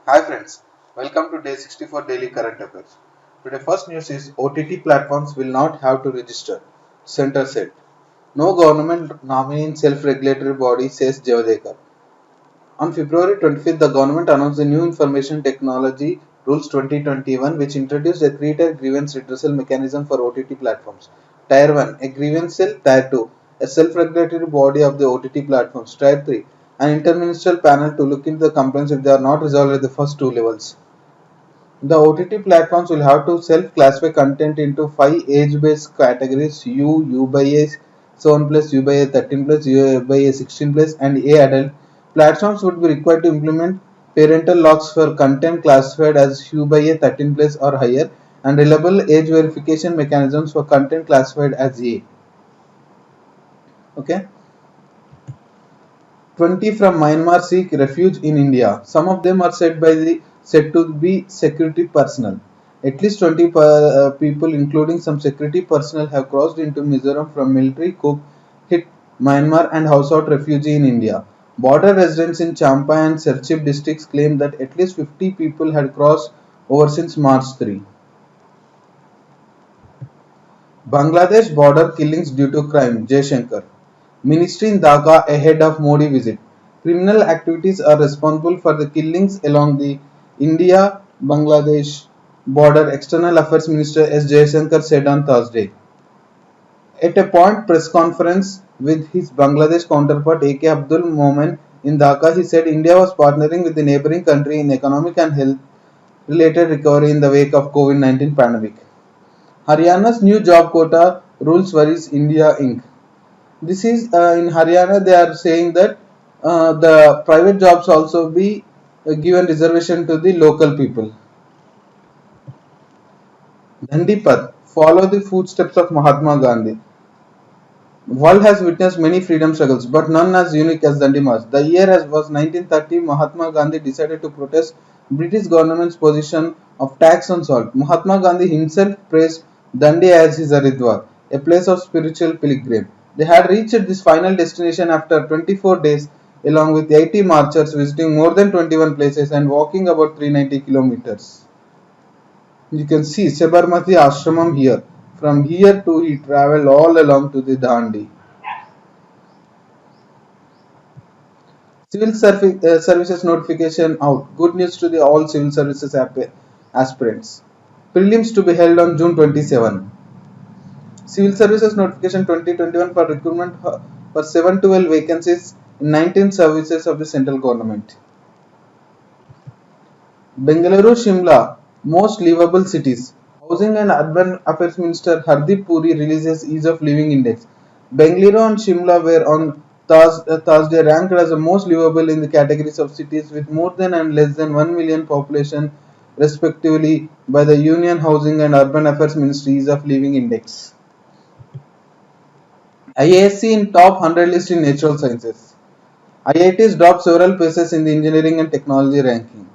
Hi friends, welcome to day 64 Daily Current Affairs. Today first news is OTT platforms will not have to register. Center said. No government nominee in self-regulatory body, says Javadekar. On February 25th, the government announced the new Information Technology Rules 2021 which introduced a three-tier grievance redressal mechanism for OTT platforms. Tier 1, a grievance cell. Tier 2, a self-regulatory body of the OTT platforms. Tier 3, an interministerial panel to look into the complaints if they are not resolved at the first two levels. The OTT platforms will have to self-classify content into 5 age-based categories: U by A 7 plus, U by A 13 plus, U by A 16 plus, and A adult. Platforms would be required to implement parental locks for content classified as U by A 13 plus or higher, and reliable age verification mechanisms for content classified as A. Okay. 20 from Myanmar seek refuge in India. Some of them are said to be security personnel. At least 20 people, including some security personnel, have crossed into Mizoram from military coup hit Myanmar and have sought refuge in India. Border residents in Champa and Serchhip districts claim that at least 50 people had crossed over since March 3. Bangladesh border killings due to crime, Jaishankar. Ministry in Dhaka ahead of Modi visit. Criminal activities are responsible for the killings along the India-Bangladesh border, External Affairs Minister S. Jaishankar said on Thursday. At a point press conference with his Bangladesh counterpart A.K. Abdul Momen in Dhaka, he said India was partnering with the neighboring country in economic and health related recovery in the wake of COVID-19 pandemic. Haryana's new job quota rules worries India Inc. This is in Haryana. They are saying that the private jobs also be given reservation to the local people. Dandipat follow the footsteps of Mahatma Gandhi. World has witnessed many freedom struggles, but none as unique as Dandi March. The year was 1930. Mahatma Gandhi decided to protest British government's position of tax on salt. Mahatma Gandhi himself praised Dandi as his Haridwar, a place of spiritual pilgrim. They had reached this final destination after 24 days, along with 80 marchers visiting more than 21 places and walking about 390 kilometers. You can see Sabarmati Ashramam here. From here to he travelled all along to the Dandi. Services notification out. Good news to the all civil services aspirants. Prelims to be held on June 27. Civil services notification 2021 for recruitment for 712 vacancies in 19 services of the central government. Bengaluru Shimla most livable cities. Housing and Urban Affairs Minister Hardeep Puri releases Ease of Living Index. Bengaluru and Shimla were on Thursday ranked as the most livable in the categories of cities with more than and less than 1 million population respectively by the Union Housing and Urban Affairs Ministry Ease of Living Index. IISc in top 100 list in natural sciences. IITs dropped several places in the engineering and technology ranking.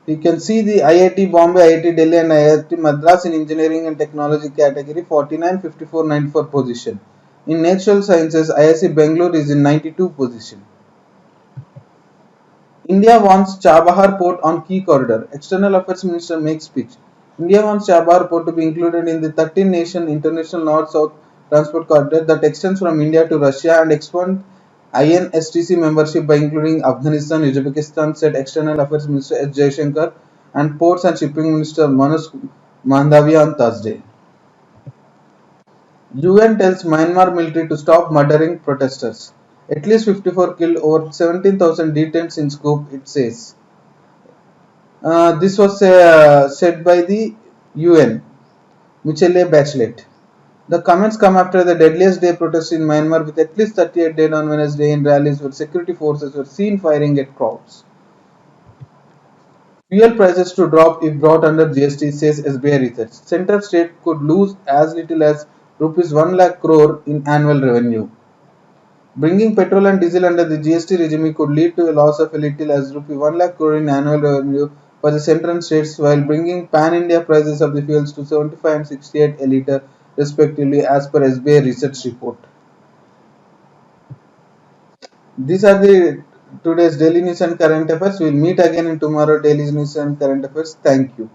You can see the IIT Bombay, IIT Delhi and IIT Madras in engineering and technology category 49, 54, 94 position. In natural sciences, IIC Bangalore is in 92 position. India wants Chabahar port on key corridor. External Affairs Minister makes speech. India wants Chabahar port to be included in the 13-nation international north-south transport corridor that extends from India to Russia and expand INSTC membership by including Afghanistan, Uzbekistan, said External Affairs Minister S. Jaishankar and Ports and Shipping Minister Manus Mandavia on Thursday. UN tells Myanmar military to stop murdering protesters. At least 54 killed, over 17,000 detained in scope, it says. This was said by the UN, Michelle Bachelet. The comments come after the deadliest day protest in Myanmar with at least 38 dead on Wednesday in rallies where security forces were seen firing at crowds. Fuel prices to drop if brought under GST, says SBI Research. Central state could lose as little as rupees 1 lakh crore in annual revenue. Bringing petrol and diesel under the GST regime could lead to a loss of a little as rupee 1 lakh crore in annual revenue for the central states while bringing pan-India prices of the fuels to 75 and 68 a litre respectively as per SBI research report. These are the today's daily news and current affairs. We'll meet again in tomorrow daily news and current affairs. Thank you.